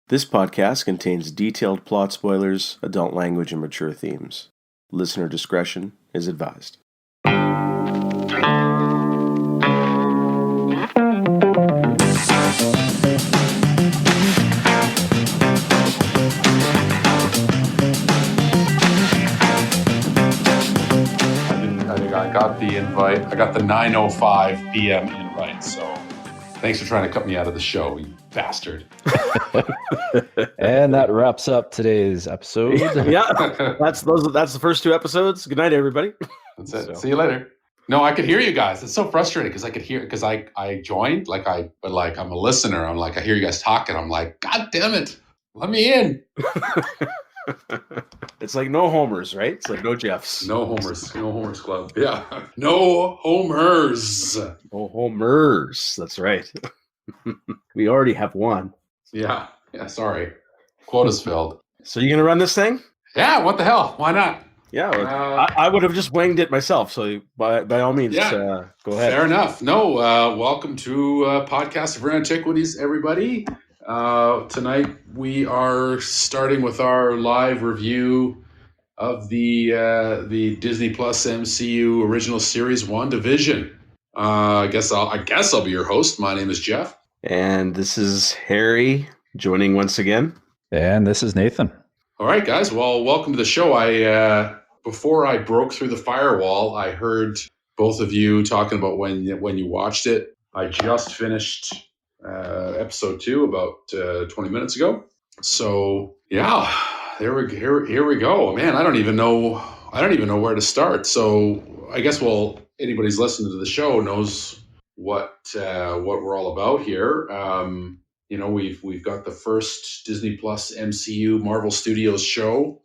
This podcast contains detailed plot spoilers, adult language, and mature themes. Listener discretion is advised. I got the invite. I got the 9:05 p.m. invite. So thanks for trying to cut me out of the show, you bastard. And that wraps up today's episode. Yeah, that's the first two episodes. Good night, everybody. That's it. So. See you later. No, I could hear you guys. It's so frustrating because I could hear because I joined but I'm a listener. I'm like I hear you guys talking. I'm like, God damn it, let me in. It's like no homers, right? It's like no Geoffs. No homers club. Yeah, no homers. No homers. That's right. We already have one. Yeah. Sorry, quota's filled. So you gonna run this thing? Yeah. What the hell? Why not? Yeah, I would have just winged it myself. So by all means, go ahead. Fair enough. No, welcome to Podcast of Antiquities, everybody. Tonight we are starting with our live review of the Disney Plus MCU original series WandaVision. I guess I'll be your host. My name is Geoff, and this is Harry joining once again. And this is Nathan. All right, guys. Well, welcome to the show. Before I broke through the firewall, I heard both of you talking about when you watched it. I just finished episode 2 about 20 minutes ago. So yeah, here we go. Man, I don't even know where to start. So I guess anybody's listening to the show knows what we're all about here. We've got the first Disney Plus MCU Marvel Studios show,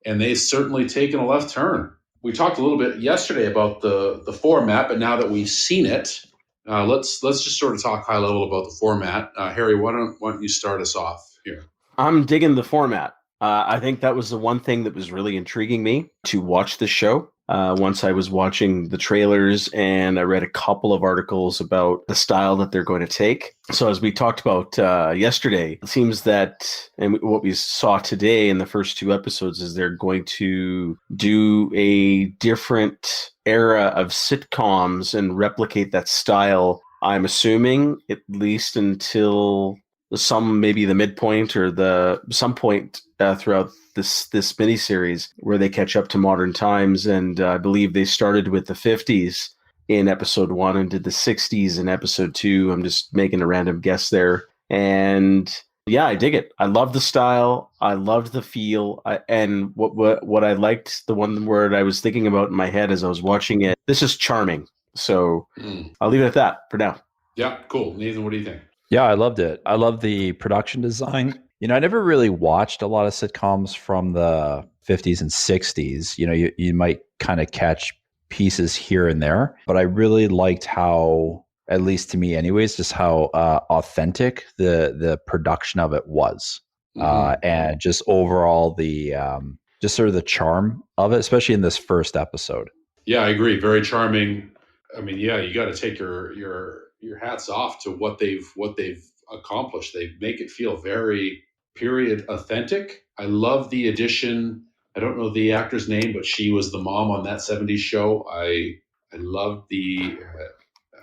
and they've certainly taken a left turn. We talked a little bit yesterday about the format, but now that we've seen it, let's just sort of talk high level about the format. Harry, why don't you start us off here? I'm digging the format. I think that was the one thing that was really intriguing me to watch this show. Once I was watching the trailers and I read a couple of articles about the style that they're going to take. So as we talked about yesterday, it seems that, and what we saw today in the first 2 episodes, is they're going to do a different era of sitcoms and replicate that style, I'm assuming, at least until maybe the midpoint or some point throughout this miniseries where they catch up to modern times. And I believe they started with the 50s in episode 1 and did the 60s in episode 2. I'm just making a random guess there. And yeah, I dig it. I love the style. I loved the feel. And what I liked, the one word I was thinking about in my head as I was watching it, this is charming. So I'll leave it at that for now. Yeah, cool. Nathan, what do you think? Yeah, I loved it. I love the production design. I never really watched a lot of sitcoms from the 50s and 60s. You might kind of catch pieces here and there, but I really liked how, at least to me anyways, just how authentic the production of it was. And just overall just sort of the charm of it, especially in this first episode. Yeah, I agree. Very charming. I mean, yeah, you got to take your hats off to what they've accomplished. They make it feel very period authentic. I love the addition. I don't know the actor's name, but she was the mom on that 70s show. I loved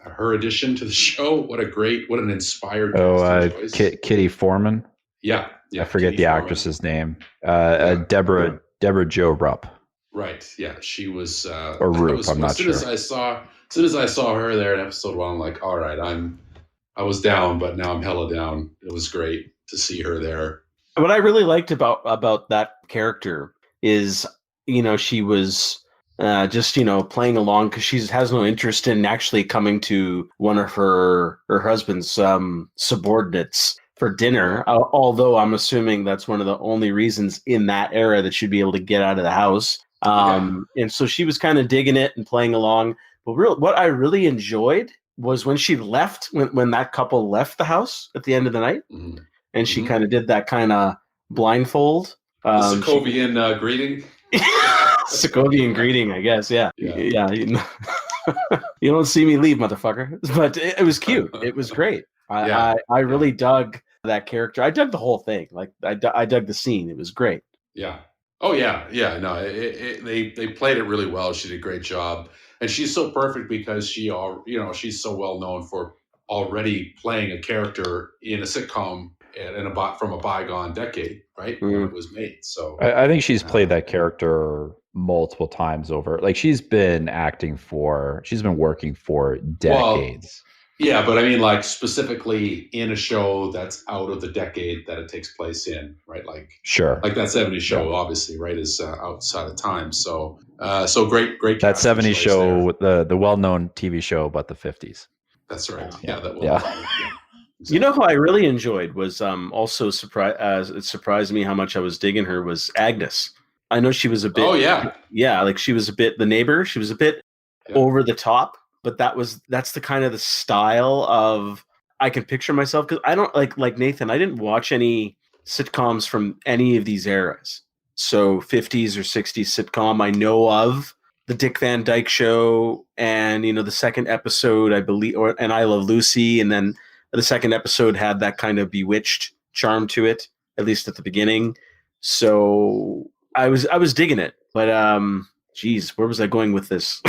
her addition to the show. What an inspired choice. Kitty Foreman. Yeah. I forget Kitty the Foreman. Actress's name. Deborah Jo Rupp. Right. Yeah, she was. Or Rupp. I'm not sure. As soon as I saw her there in episode 1, I'm like, all right, I was down, but now I'm hella down. It was great to see her there. What I really liked about that character is, she was just, playing along because she has no interest in actually coming to one of her husband's subordinates for dinner. Although I'm assuming that's one of the only reasons in that era that she'd be able to get out of the house. And so she was kind of digging it and playing along. But what I really enjoyed was when she left, when that couple left the house at the end of the night, and she kind of did that kind of blindfold. The Sokovian greeting. Sokovian greeting, I guess. Yeah. You don't see me leave, motherfucker. But it was cute. It was great. I really dug that character. I dug the whole thing. Like I dug the scene. It was great. Yeah. Oh yeah, yeah. No, they played it really well. She did a great job, and she's so perfect because she's so well known for already playing a character in a sitcom from a bygone decade, right, when it was made. So I think she's played that character multiple times over. Like she's been working for decades. Yeah, but I mean, like specifically in a show that's out of the decade that it takes place in, right? Like, sure, like that '70s show, obviously, right, is outside of time. So, so great. That '70s show, the well-known TV show about the '50s. That's right. Yeah, that. Exactly. You know who I really enjoyed was also it surprised me how much I was digging her was Agnes. I know she was a bit. Oh yeah, like she was a bit the neighbor. She was a bit over the top. But that's the kind of the style of I can picture myself, because I don't like Nathan. I didn't watch any sitcoms from any of these eras. So 50s or 60s sitcom I know of the Dick Van Dyke Show, and the second episode I believe, and I Love Lucy, and then the second episode had that kind of bewitched charm to it, at least at the beginning. So I was digging it, but geez, where was I going with this?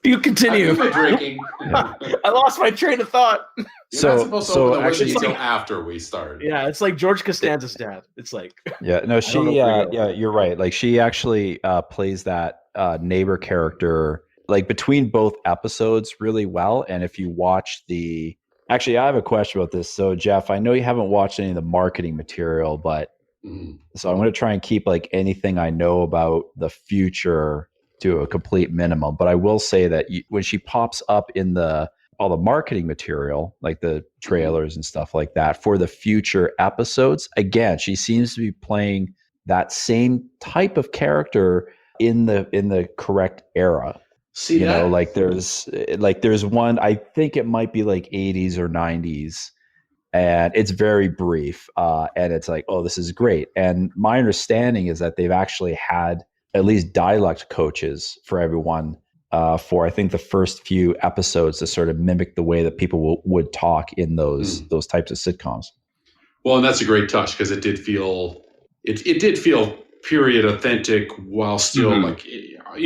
You continue. I've been drinking. I lost my train of thought. You're not supposed to open the whiskey until after we start. Yeah, it's like George Costanza's dad. It's like you're right. Like she actually plays that neighbor character like between both episodes really well. And if you watch actually, I have a question about this. So Geoff, I know you haven't watched any of the marketing material, but so I'm going to try and keep like anything I know about the future to a complete minimum. But I will say that when she pops up in all the marketing material, like the trailers and stuff like that for the future episodes, again, she seems to be playing that same type of character in the correct era. Like there's one, I think it might be like 80s or 90s, and it's very brief. And it's like, oh, this is great. And my understanding is that they've actually had at least dialect coaches for everyone for I think the first few episodes to sort of mimic the way that people would talk in those types of sitcoms. Well, and that's a great touch because it did feel period authentic while still like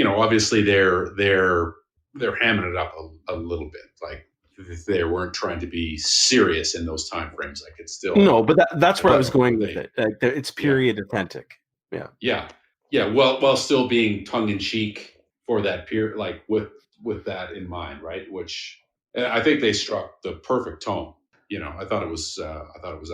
obviously they're hamming it up a little bit, like they weren't trying to be serious in those time frames. Like it's still but that's where I was going with it. Like it's period authentic. Yeah, while still being tongue in cheek for that period, like with that in mind, right? Which I think they struck the perfect tone. I thought it was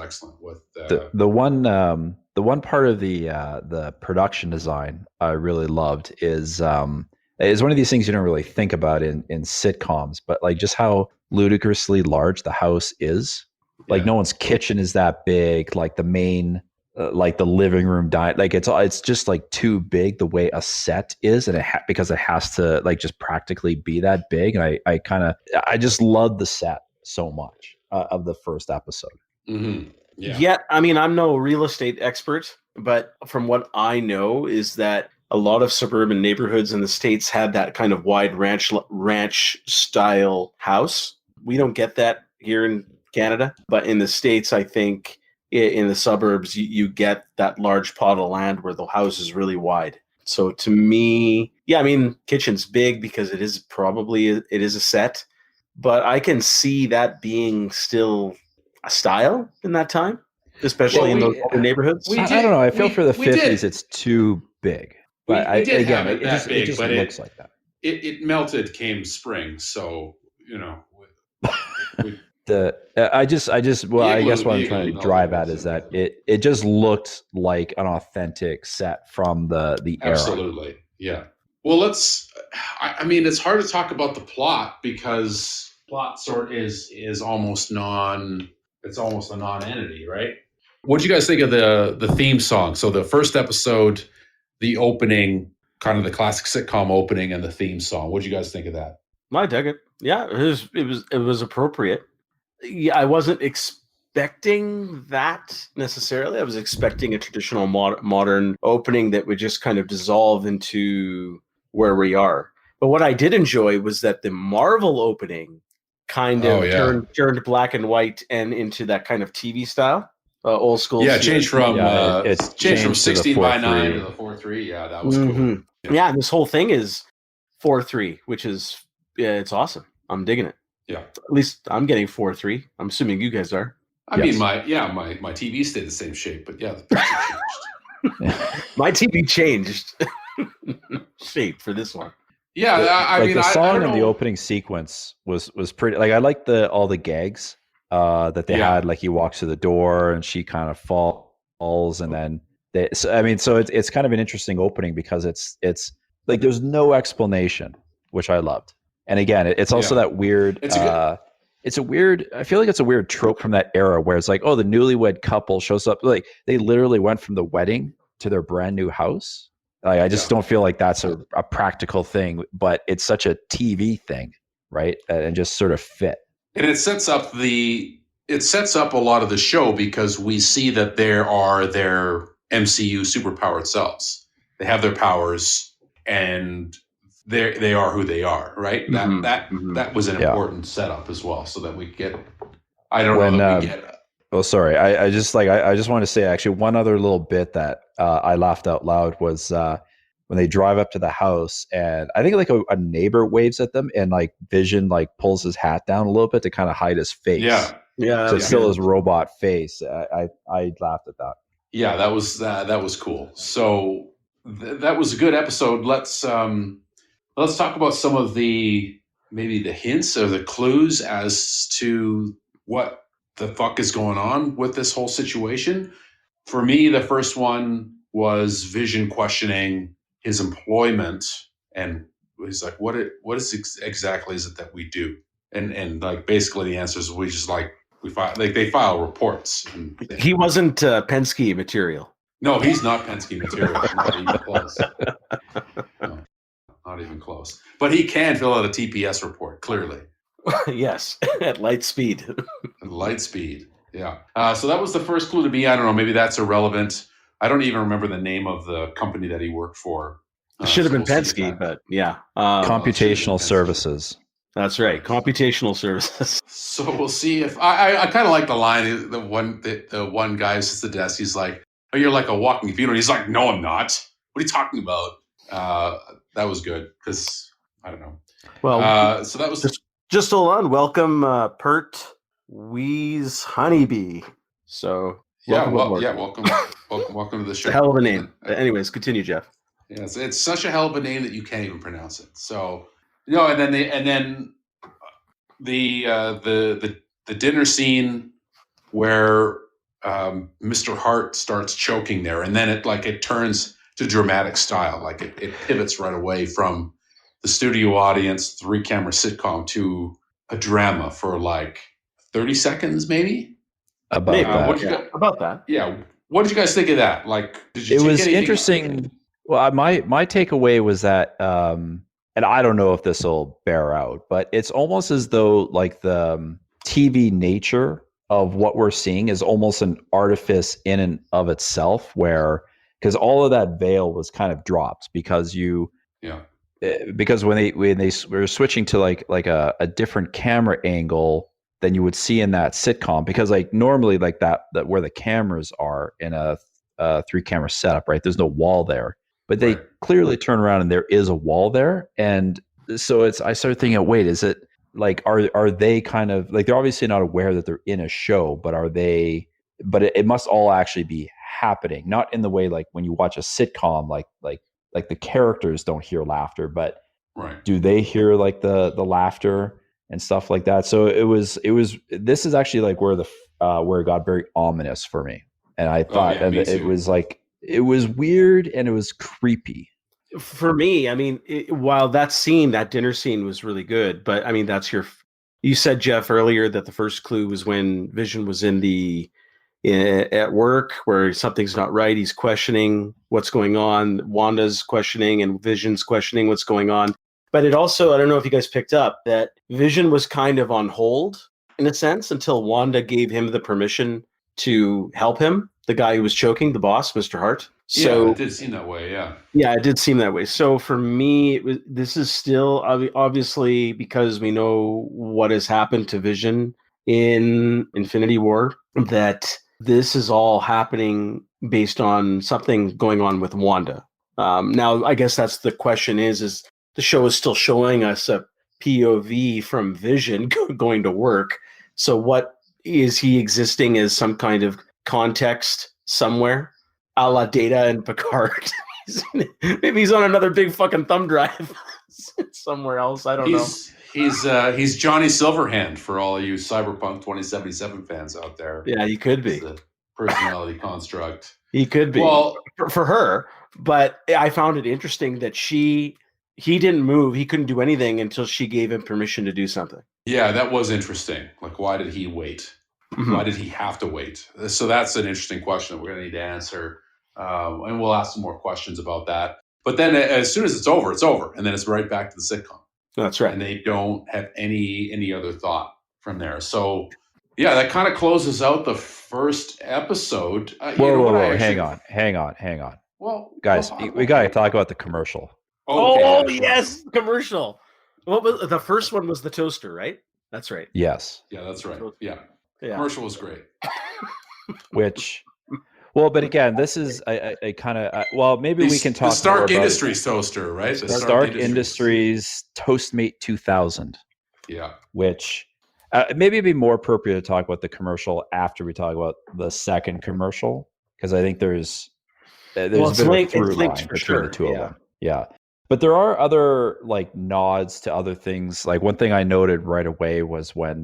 excellent. With the one part of the production design I really loved is one of these things you don't really think about in sitcoms, but like just how ludicrously large the house is. Like no one's kitchen is that big. Like the main. Like the living room like it's just like too big the way a set is, and because it has to like just practically be that big. And I just love the set so much of the first episode. Yeah, I mean, I'm no real estate expert, but from what I know is that a lot of suburban neighborhoods in the States had that kind of wide ranch style house. We don't get that here in Canada, but in the States, I think in the suburbs, you get that large plot of land where the house is really wide. So to me, I mean, kitchen's big because it is a set, but I can see that being still a style in that time, especially in those other neighborhoods. I don't know. I feel for the 50s, it's too big. But it just looks like that. It melted came spring, so I guess what I'm trying to drive at is that it just looked like an authentic set from the era. Absolutely, yeah. Well, I mean, it's hard to talk about the plot because plot sort is almost it's almost a non-entity, right? What did you guys think of the theme song? So the first episode, the opening, kind of the classic sitcom opening, and the theme song. What did you guys think of that? I dug it. Yeah, it was appropriate. Yeah, I wasn't expecting that necessarily. I was expecting a traditional modern opening that would just kind of dissolve into where we are. But what I did enjoy was that the Marvel opening kind of turned black and white and into that kind of TV style, old school. Yeah, changed from it's changed from 16 by 9 to the 4:3. 4:3. Yeah, that was cool. Yeah, and this whole thing is 4:3, which is it's awesome. I'm digging it. Yeah, at least I'm getting 4:3. I'm assuming you guys are. I mean, my TV stayed the same shape, but yeah, the picture changed. My TV changed shape for this one. Yeah, I mean, the song I in the opening sequence was pretty. Like, I like all the gags that they had. Like, he walks to the door and she kind of falls, and then so it's kind of an interesting opening because it's like there's no explanation, which I loved. And again, it's also that weird. It's a weird. I feel like it's a weird trope from that era where it's like, oh, the newlywed couple shows up. Like, they literally went from the wedding to their brand new house. Like, I just don't feel like that's a practical thing, but it's such a TV thing, right? And just sort of fit. And it sets up a lot of the show because we see that there are their MCU superpowered selves. They have their powers, and they are who they are, right? That was an important setup as well, so that we get. I don't know that we get. Oh, sorry. I just wanted to say actually one other little bit that I laughed out loud was when they drive up to the house, and I think like a neighbor waves at them, and like Vision like pulls his hat down a little bit to kind of hide his face. Yeah. So it's still his robot face. I laughed at that. Yeah, that was cool. So that was a good episode. Let's talk about some of maybe the hints or the clues as to what the fuck is going on with this whole situation. For me, the first one was Vision questioning his employment, and he's like, what exactly is it that we do? And like, basically the answer is they file reports. And he wasn't Penske material. No, he's not Penske material. Not even close. No, not even close. But he can fill out a TPS report, clearly. Yes, at light speed. Light speed, yeah. So that was the first clue to me. I don't know, maybe that's irrelevant. I don't even remember the name of the company that he worked for. It should have been Penske, but yeah. Computational Services. That's right, Computational Services. So we'll see if I kind of like the line. The one guy sits at the desk. He's like, "Oh, you're like a walking computer." And he's like, "No, I'm not. What are you talking about?" That was good because I don't know. Well, so that was just hold on. Welcome, Pert Wheeze Honeybee. So welcome to the show. It's a hell of a name. Anyways, continue, Geoff. Yes, it's such a hell of a name that you can't even pronounce it. So and then the dinner scene where Mr. Hart starts choking there, and then it turns to dramatic style. Like it pivots right away from the studio audience 3-camera sitcom to a drama for like 30 seconds, maybe. About that. Yeah. What did you guys think of that? Like, did you? It was interesting. Well, my takeaway was that, and I don't know if this will bear out, but it's almost as though like the TV nature of what we're seeing is almost an artifice in and of itself, because all of that veil was kind of dropped because when they were switching to like a different camera angle than you would see in that sitcom, because like normally like that where the cameras are in a 3-camera setup, right? There's no wall there. But they clearly turn around and there is a wall there. And so I started thinking, wait, is it like, are they kind of like, they're obviously not aware that they're in a show, but it must all actually be happening. Not in the way, like when you watch a sitcom, like the characters don't hear laughter, but do they hear like the laughter and stuff like that? So this is actually like where where it got very ominous for me. And I thought it was like, it was weird and it was creepy. For me, I mean, while that dinner scene was really good, but I mean, you said, Geoff, earlier that the first clue was when Vision was at work where something's not right. He's questioning what's going on. Wanda's questioning and Vision's questioning what's going on. But it also, I don't know if you guys picked up that Vision was kind of on hold in a sense until Wanda gave him the permission to help him. The guy who was choking, the boss, Mr. Hart. So it did seem that way. Yeah. yeah, it did seem that way. So for me, this is still obviously because we know what has happened to Vision in Infinity War, that this is all happening based on something going on with Wanda. Now, I guess that's the question is the show is still showing us a POV from Vision going to work. So what is he existing as some kind of context somewhere? A la Data and Picard. Maybe he's on another big fucking thumb drive somewhere else. I don't know. He's Johnny Silverhand for all you Cyberpunk 2077 fans out there. Yeah, he could be. It's a personality construct. He could be. Well, for her, but I found it interesting that he didn't move. He couldn't do anything until she gave him permission to do something. Yeah, that was interesting. Like, why did he wait? Mm-hmm. Why did he have to wait? So that's an interesting question that we're going to need to answer. And we'll ask some more questions about that. But then as soon as it's over, and then it's right back to the sitcom. That's right. And they don't have any other thought from there. So yeah, that kind of closes out the first episode. Whoa, hang on. Well, guys, we got to talk about the commercial. Oh, yes, commercial. What was the first one? Was the toaster, right? That's right. Yes. Yeah, that's right. Yeah. Commercial was great. Well, but again, this is a kind of maybe we can talk the Stark more about Industries toaster, right? The Stark Industries Toastmate 2000. Yeah. Which maybe it'd be more appropriate to talk about the commercial after we talk about the second commercial, because I think there's a bit of a through line between the two of them. Yeah. But there are other like nods to other things. Like one thing I noted right away was when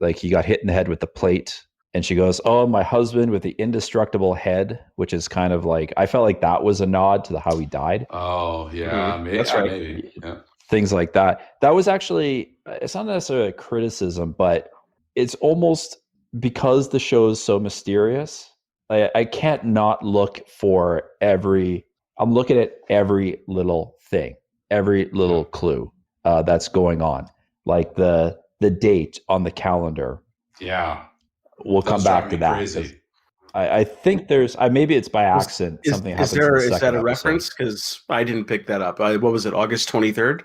like he got hit in the head with the plate. And she goes, "Oh, my husband with the indestructible head," which is kind of like, I felt like that was a nod to how he died. Oh, yeah. Maybe, that's right. Maybe. Yeah. Things like that. That was actually, it's not necessarily a criticism, but it's almost because the show is so mysterious. I can't not look for I'm looking at every little thing, every little clue that's going on. Like the date on the calendar. Yeah. We'll come back to that. Crazy. I think there's maybe it's by accident something happens. Is that a reference? Because I didn't pick that up. What was it? August 23rd.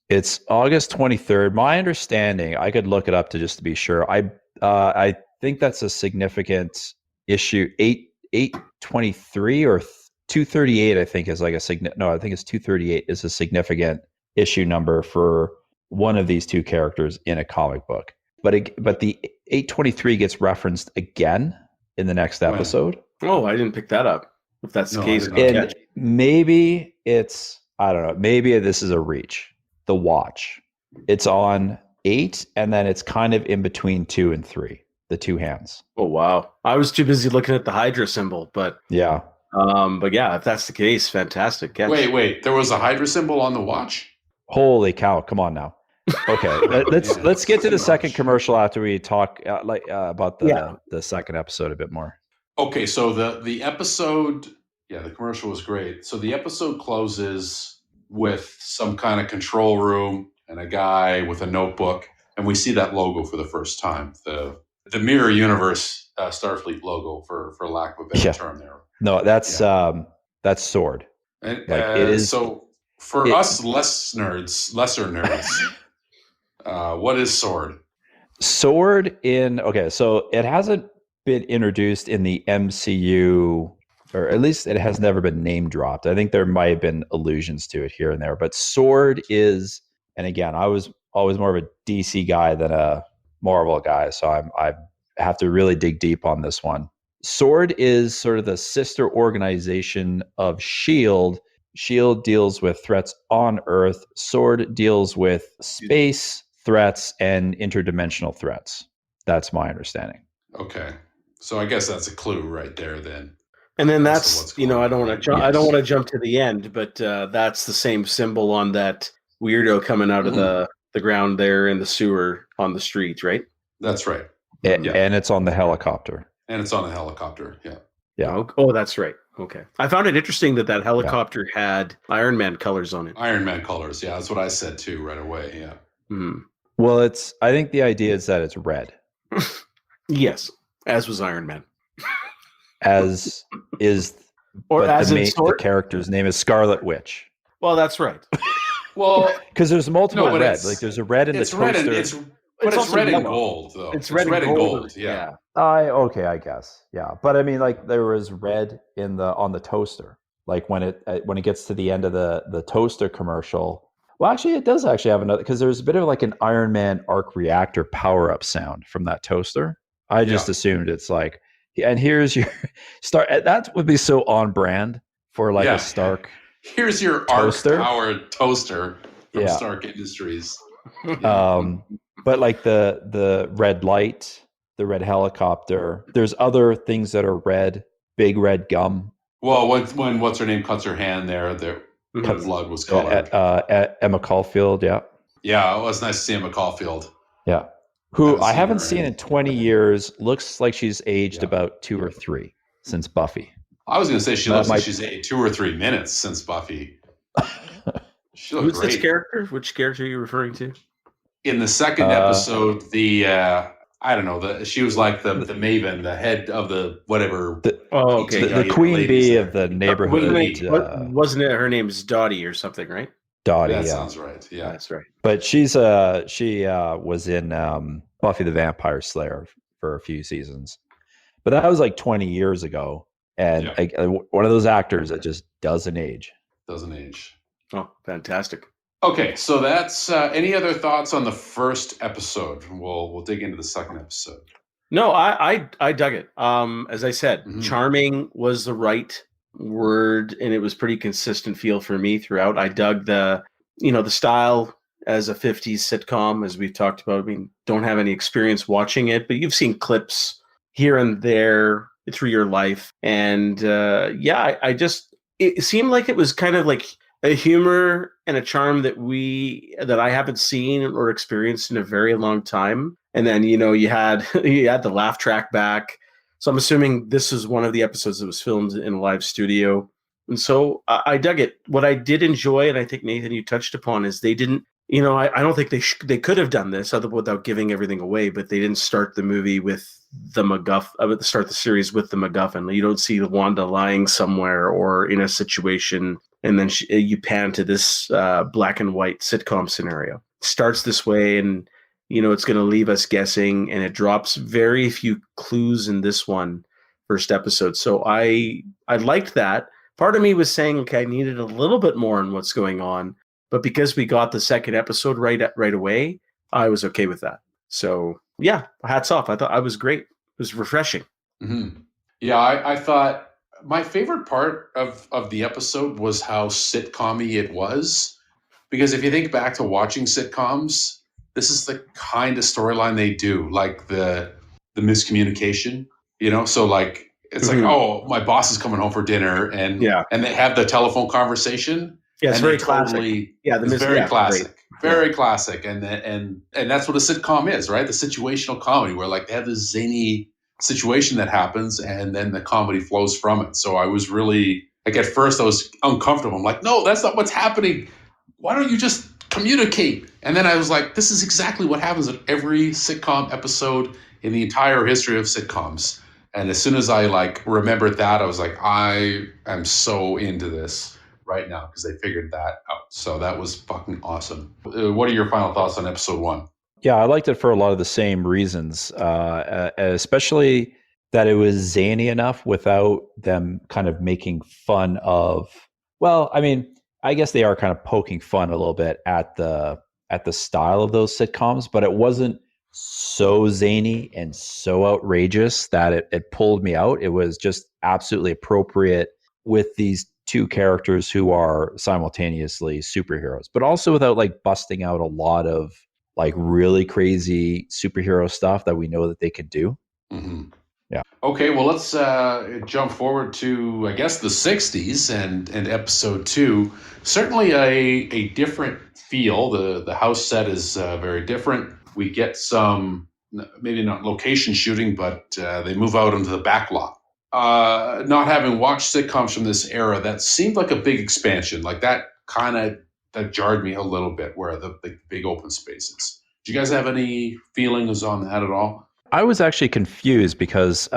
It's August 23rd. My understanding, I could look it up to be sure. I think that's a significant issue. 823 or 238. I think is like I think it's 238 is a significant issue number for one of these two characters in a comic book. But the 823 gets referenced again in the next episode. Oh, I didn't pick that up. If that's the case, and maybe it's, I don't know. Maybe this is a reach. The Watch. It's on 8, and then it's kind of in between 2 and 3. The two hands. Oh wow! I was too busy looking at the Hydra symbol, but yeah. But yeah, if that's the case, fantastic catch. Wait. There was a Hydra symbol on the watch? Holy cow! Come on now. Okay, let's get to the second commercial after we talk about the second episode a bit more. Okay, so the episode, the commercial was great. So the episode closes with some kind of control room and a guy with a notebook, and we see that logo for the first time, the Mirror Universe Starfleet logo, for lack of a better term there. No, that's Sword. And it is. So for us lesser nerds. What is Sword? Sword so it hasn't been introduced in the MCU, or at least it has never been name dropped. I think there might have been allusions to it here and there, but Sword is, and again, I was always more of a DC guy than a Marvel guy, so I have to really dig deep on this one. Sword is sort of the sister organization of S.H.I.E.L.D. S.H.I.E.L.D. deals with threats on Earth. Sword deals with space threats and interdimensional threats. That's my understanding. Okay, so I guess that's a clue right there then. And then that's I don't want to jump to the end, but that's the same symbol on that weirdo coming out of the ground there in the sewer on the street, right? That's right. And it's on the helicopter. And it's on a helicopter. Yeah. Yeah. Oh, that's right. Okay. I found it interesting that helicopter had Iron Man colors on it. Iron Man colors. Yeah, that's what I said too right away. Yeah. Mm. Well, I think the idea is that it's red. Yes, as was Iron Man. As is Or but as in the sword? character's name is Scarlet Witch. Well, that's right. Well, Because there's multiple no, but red. Like there's a red in the it's red and toaster. it's also red and yellow. gold though. It's red and gold. Yeah. Okay, I guess. Yeah. But I mean, like there was red on the toaster. Like when it gets to the end of the toaster commercial. Well, actually, it does actually have another, because there's a bit of like an Iron Man arc reactor power up sound from that toaster. I just assumed it's like, and here's your Star. That would be so on brand for like a Stark. Here's your toaster. arc powered toaster from Stark Industries. But like the red light, the red helicopter. There's other things that are red. Big red gum. Well, when what's her name cuts her hand there, blood was colored. Emma Caulfield, yeah. Yeah, it was nice to see Emma Caulfield. Yeah. Who I haven't seen in 20 years. Looks like she's aged about 2 or 3 since Buffy. I was going to say she looks like she's aged 2 or 3 minutes since Buffy. She looked Who's great. this character? Which character are you referring to? In the second episode, I don't know. She was like the maven, the head of the whatever. The queen bee of the neighborhood. Wasn't it? Her name's Dottie or something, right? Dottie. That sounds right. Yeah, that's right. But she was in Buffy the Vampire Slayer for a few seasons, but that was like 20 years ago, and one of those actors that just doesn't age. Doesn't age. Oh, fantastic. Okay, so that's any other thoughts on the first episode? We'll dig into the second episode. No, I dug it. As I said, charming was the right word, and it was pretty consistent feel for me throughout. I dug the style as a 50s sitcom, as we've talked about. I mean, don't have any experience watching it, but you've seen clips here and there through your life, and it seemed like it was kind of like a humor and a charm that I haven't seen or experienced in a very long time. And then, you had the laugh track back. So I'm assuming this is one of the episodes that was filmed in a live studio. And so I dug it. What I did enjoy, and I think, Nathan, you touched upon, is they didn't, I don't think they could have done this without giving everything away, but they didn't start the movie with the MacGuffin, start the series with the MacGuffin. You don't see Wanda lying somewhere or in a situation, and then you pan to this black and white sitcom scenario. It starts this way, and it's going to leave us guessing, and it drops very few clues in this first episode. So I liked that. Part of me was saying, okay, I needed a little bit more on what's going on, but because we got the second episode right away, I was okay with that. So yeah, hats off. I thought I was great. It was refreshing. Mm-hmm. Yeah, I thought my favorite part of the episode was how sitcom-y it was. Because if you think back to watching sitcoms, this is the kind of storyline they do, like the miscommunication, So like it's like, oh, my boss is coming home for dinner, and they have the telephone conversation. Yeah, it's very classic. It's very classic. Very classic. And that's what a sitcom is, right? The situational comedy, where like they have this zany situation that happens and then the comedy flows from it. So I was really, like, at first I was uncomfortable. I'm like, no, that's not what's happening. Why don't you just communicate? And then I was like, this is exactly what happens in every sitcom episode in the entire history of sitcoms. And as soon as I remembered that, I was like, I am so into this right now, because they figured that out. So that was fucking awesome. What are your final thoughts on episode 1? Yeah, I liked it for a lot of the same reasons, especially that it was zany enough without them kind of making fun of. Well, I mean, I guess they are kind of poking fun a little bit at the style of those sitcoms, but it wasn't so zany and so outrageous that it pulled me out. It was just absolutely appropriate with these two characters who are simultaneously superheroes, but also without busting out a lot of really crazy superhero stuff that we know that they could do. Mm-hmm. Yeah. Okay, well, let's jump forward to, I guess, the 60s and episode 2. Certainly a different feel. The house set is very different. We get some, maybe not location shooting, but they move out into the back lot. Not having watched sitcoms from this era, that seemed like a big expansion. Like that jarred me a little bit, where the big open spaces. Do you guys have any feelings on that at all? I was actually confused because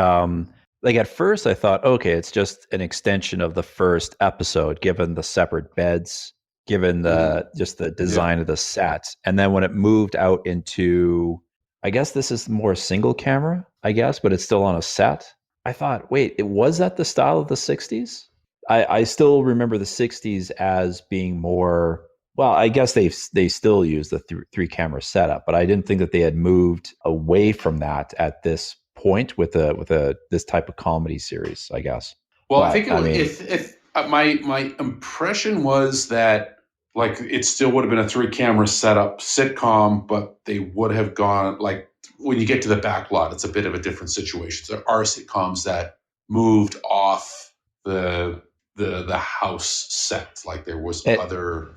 like at first I thought, okay, it's just an extension of the first episode, given the separate beds, given the just the design of the sets. And then when it moved out into, I guess this is more single camera, I guess, but it's still on a set. I thought, wait, it was that the style of the 60s? I still remember the 60s as being more, well, I guess they still use the three camera setup, but I didn't think that they had moved away from that at this point with this type of comedy series, I guess. Well, But, I think I mean, if my impression was that like it still would have been a 3-camera setup sitcom, but they would have gone like when you get to the back lot, it's a bit of a different situation. There are sitcoms that moved off the house set, like there was other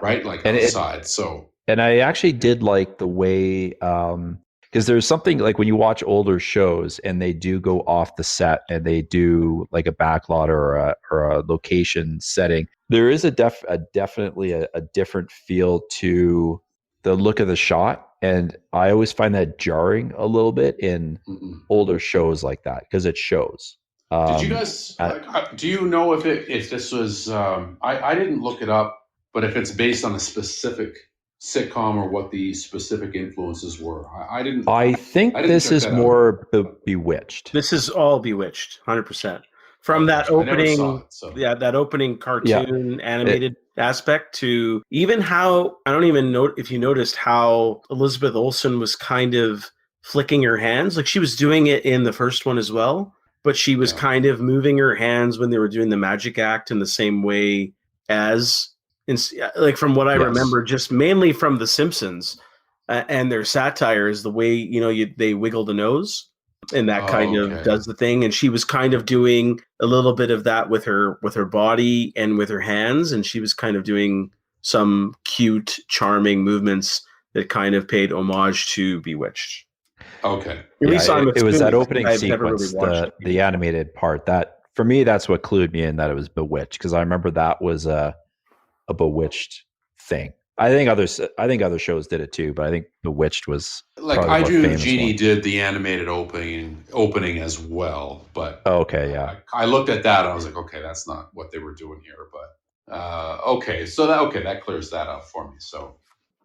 right like And outside. So and I actually did like the way because there's something like when you watch older shows and they do go off the set and they do like a backlot or a location setting, there is definitely a different feel to the look of the shot, and I always find that jarring a little bit in older shows like that because it shows. did you guys do you know if this was I didn't look it up, but if it's based on a specific sitcom or what the specific influences were? I didn't. I think I didn't this check is that more Bewitched. This is all Bewitched, 100%. From that I never opening, saw it, so. that opening cartoon animated aspect to even how, I don't even know if you noticed how Elizabeth Olsen was kind of flicking her hands. Like she was doing it in the first one as well, but she was kind of moving her hands when they were doing the magic act in the same way as, like from what I remember, just mainly from The Simpsons and their satire is the way, they wiggle the nose. And that kind of does the thing. And she was kind of doing a little bit of that with her body and with her hands. And she was kind of doing some cute, charming movements that kind of paid homage to Bewitched. Okay. It was that opening sequence, the animated part, that for me, that's what clued me in that it was Bewitched, because I remember that was a Bewitched thing. I think other shows did it too, but I think Bewitched was like I Do Genie did the animated opening as well. But I looked at that and I was like, okay, that's not what they were doing here. But so that clears that up for me. So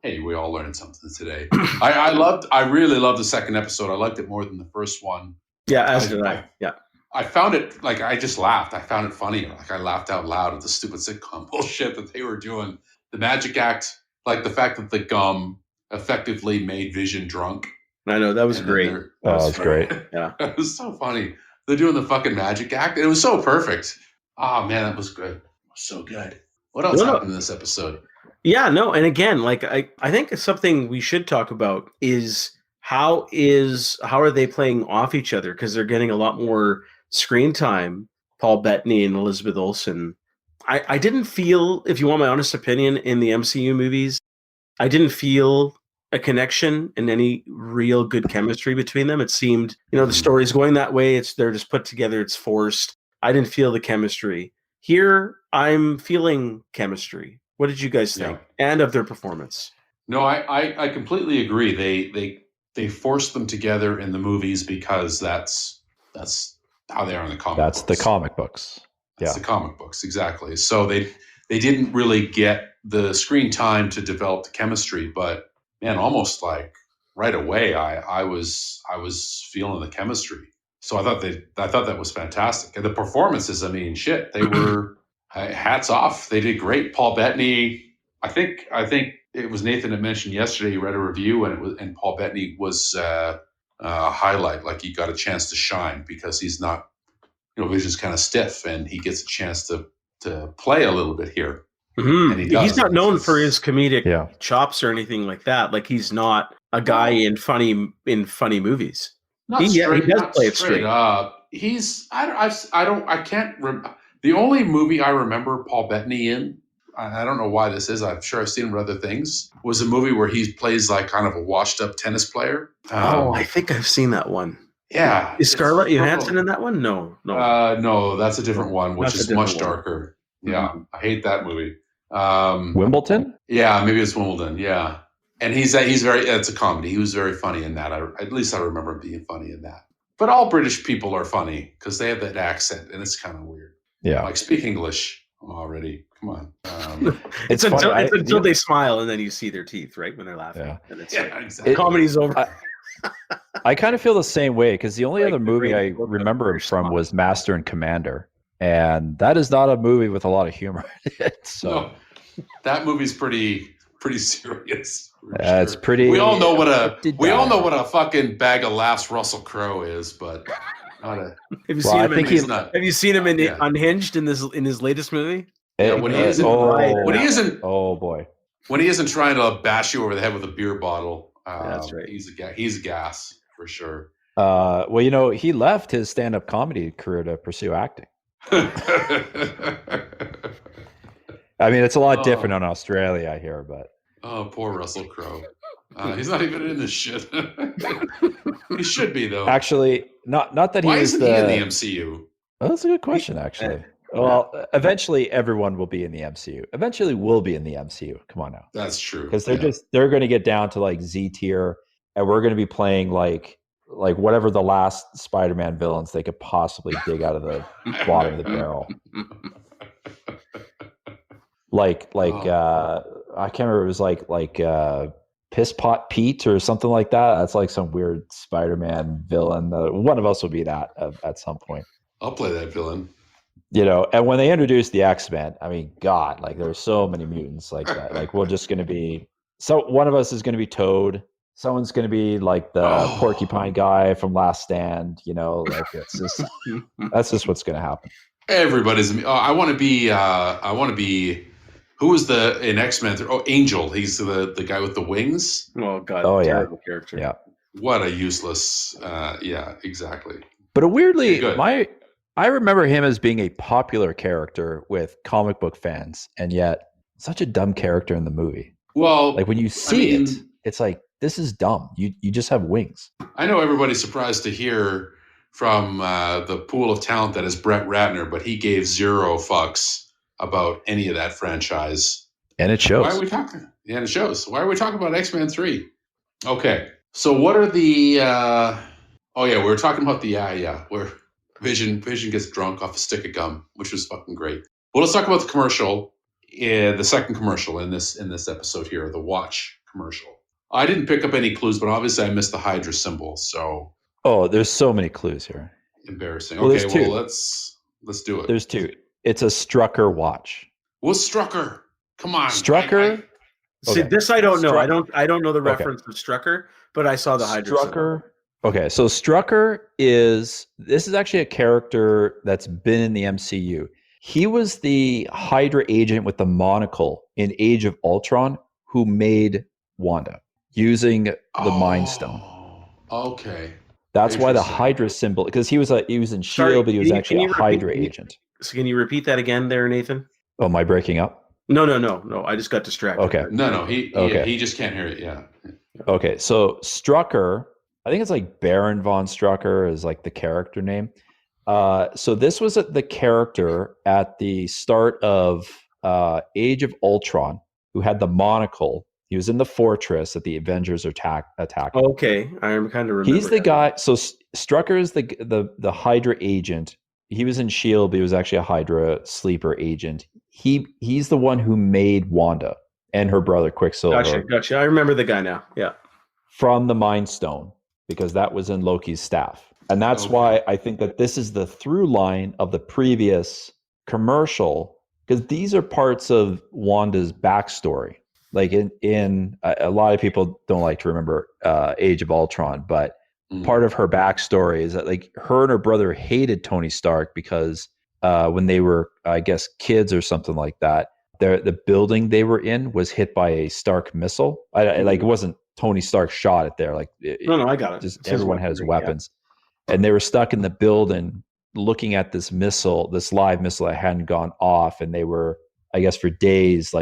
hey, we all learned something today. I really loved the second episode. I liked it more than the first one. Yeah, as did I. Yeah. I found it like I just laughed. I found it funny. Like I laughed out loud at the stupid sitcom bullshit that they were doing. The magic act. Like the fact that the gum effectively made Vision drunk. I know, that was great. That was great. Yeah. It was so funny. They're doing the fucking magic act. It was so perfect. Oh, man, that was good. It was so good. What else happened in this episode? Yeah, no. And again, like I think it's something we should talk about is how are they playing off each other? Because they're getting a lot more screen time, Paul Bettany and Elizabeth Olsen. I didn't feel, if you want my honest opinion, in the MCU movies, I didn't feel a connection and any real good chemistry between them. It seemed, the story's going that way. They're just put together. It's forced. I didn't feel the chemistry. Here, I'm feeling chemistry. What did you guys think? And of their performance? No, I completely agree. They forced them together in the movies because that's how they are in the comic books. That's the comic books. That's the comic books, exactly. So they didn't really get the screen time to develop the chemistry, but man, almost like right away, I was feeling the chemistry. So I thought that was fantastic. And the performances, I mean, shit, they were hats off. They did great. Paul Bettany, I think it was Nathan that mentioned yesterday. He read a review and Paul Bettany was a highlight. Like he got a chance to shine because he's not. Vision's kind of stiff, and he gets a chance to play a little bit here. Mm-hmm. And he's not known for his comedic chops or anything like that. Like he's not a guy in funny movies. He does play it straight up. I can't remember. The only movie I remember Paul Bettany in, I don't know why this is. I'm sure I've seen him in other things. Was a movie where he plays like kind of a washed up tennis player. I think I've seen that one. Yeah. Is Scarlett Johansson in that one? No. No, that's a different one, which is much darker. Yeah. Mm-hmm. I hate that movie. Wimbledon? Yeah, maybe it's Wimbledon. Yeah. And it's a comedy. He was very funny in that. At least I remember him being funny in that. But all British people are funny because they have that accent, and it's kind of weird. Yeah. Like, speak English already. Come on. It's funny. until they smile and then you see their teeth, right, when they're laughing. Yeah. And it's exactly. comedy's over. I kind of feel the same way because the only Like other the movie I great book of remember him British from smile. was Master and Commander, and that is not a movie with a lot of humor in it. So No, that movie's pretty serious. for it's sure. pretty. We all know what pretty a fucking bag of laughs Russell Crowe is, but not a. Have you Well, seen I him? think he's not. Have you seen him in Yeah. Unhinged in his latest movie? Yeah, when he isn't- when he isn't- Oh boy. When he isn't trying to bash you over the head with a beer bottle, That's right. He's a gas for sure. Well, he left his stand-up comedy career to pursue acting. I mean, it's a lot different in Australia, I hear, but Oh, poor Russell Crowe. He's not even in this shit. He should be though. actually, not that Why he was isn't he in the MCU? Oh, that's a good question, actually. Well, eventually everyone will be in the MCU. Eventually we'll be in the MCU. Come on now. That's true. Because they're going to get down to like Z tier, and we're going to be playing like whatever the last Spider-Man villains they could possibly dig out of the bottom of the barrel. I can't remember. It was like Piss Pot Pete or something like that. That's like some weird Spider-Man villain. One of us will be that at some point. I'll play that villain. And when they introduced the X-Men, I mean, God, like there's so many mutants like that. Like we're just going to be, so one of us is going to be Toad. Someone's going to be like the porcupine guy from Last Stand. Like that's just what's going to happen. Everybody's. I want to be. Who was in X-Men? Angel. He's the guy with the wings. Oh God. Oh yeah. Terrible character. Yeah. What a useless. Yeah. Exactly. But weirdly, Good. I remember him as being a popular character with comic book fans, and yet such a dumb character in the movie. Well, Like when you see it, it's like, this is dumb. You just have wings. I know everybody's surprised to hear from the pool of talent that is Brett Ratner, but he gave zero fucks about any of that franchise. And it shows. Why are we talking? Yeah, it shows. Why are we talking about X-Men 3? Okay. So what are the... we were talking about where Vision gets drunk off a stick of gum, which was fucking great. Well, let's talk about the commercial, the second commercial in this episode here, the watch commercial. I didn't pick up any clues, but obviously I missed the Hydra symbol, so... Oh, there's so many clues here. Embarrassing. Well, okay, there's two. Let's do it. There's two. It's a Strucker watch. What's Strucker? Come on. Strucker? See, Okay. this I don't know. I don't know the Okay. reference of Strucker, but I saw the Hydra symbol. Strucker. Okay, so Strucker is actually a character that's been in the MCU. He was the Hydra agent with the monocle in Age of Ultron who made Wanda using the Mind Stone. Okay. That's why the Interesting. Hydra symbol, because he was in Sorry, Shield, but he was can actually you a repeat- Hydra can you- agent. So can you repeat that again there, Nathan? Oh, am I breaking up? No. I just got distracted. Okay. No, he Okay. he just can't hear it. Yeah. Okay, so Strucker, I think it's like Baron von Strucker is like the character name. So this was the character at the start of Age of Ultron who had the monocle. He was in the fortress that the Avengers attacked. Okay, I kind of remember. He's the that. guy. So Strucker is the Hydra agent. He was in Shield, but he was actually a Hydra sleeper agent. He's the one who made Wanda and her brother Quicksilver. Gotcha. I remember the guy now. Yeah. From the Mind Stone, because that was in Loki's staff. And that's why I think that this is the through line of the previous commercial, because these are parts of Wanda's backstory. Like in a lot of people don't like to remember Age of Ultron, but part of her backstory is that like her and her brother hated Tony Stark because when they were, I guess, kids or something like that, the building they were in was hit by a Stark missile. Like it wasn't Tony Stark shot it there. Like No, I got it. just everyone had his weapons, and they were stuck in the building looking at this missile, this live missile that hadn't gone off, and they were, I guess, for days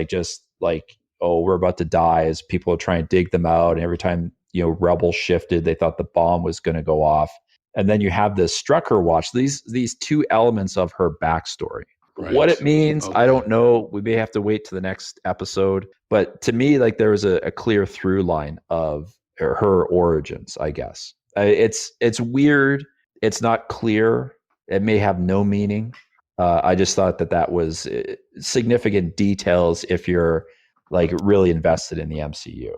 oh, we're about to die as people are trying to dig them out. And every time, rebels shifted, they thought the bomb was going to go off. And then you have this Strucker watch, these two elements of her backstory. Right. What it means, Okay. I don't know. We may have to wait to the next episode. But to me, like there was a clear through line of her origins, I guess. It's weird It's not clear. It may have no meaning. I just thought that was significant details if you're like really invested in the MCU.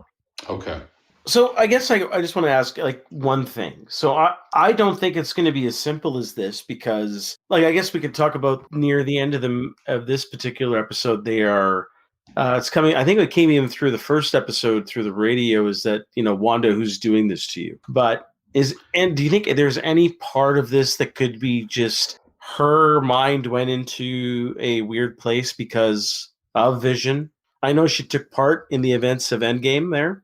Okay. So I guess I just want to ask like one thing. So I don't think it's going to be as simple as this, because like I guess we could talk about near the end of this particular episode. They are it's coming. I think it came in through the first episode through the radio. Is that Wanda who's doing this to you? But do you think there's any part of this that could be just her mind went into a weird place because of Vision? I know she took part in the events of Endgame there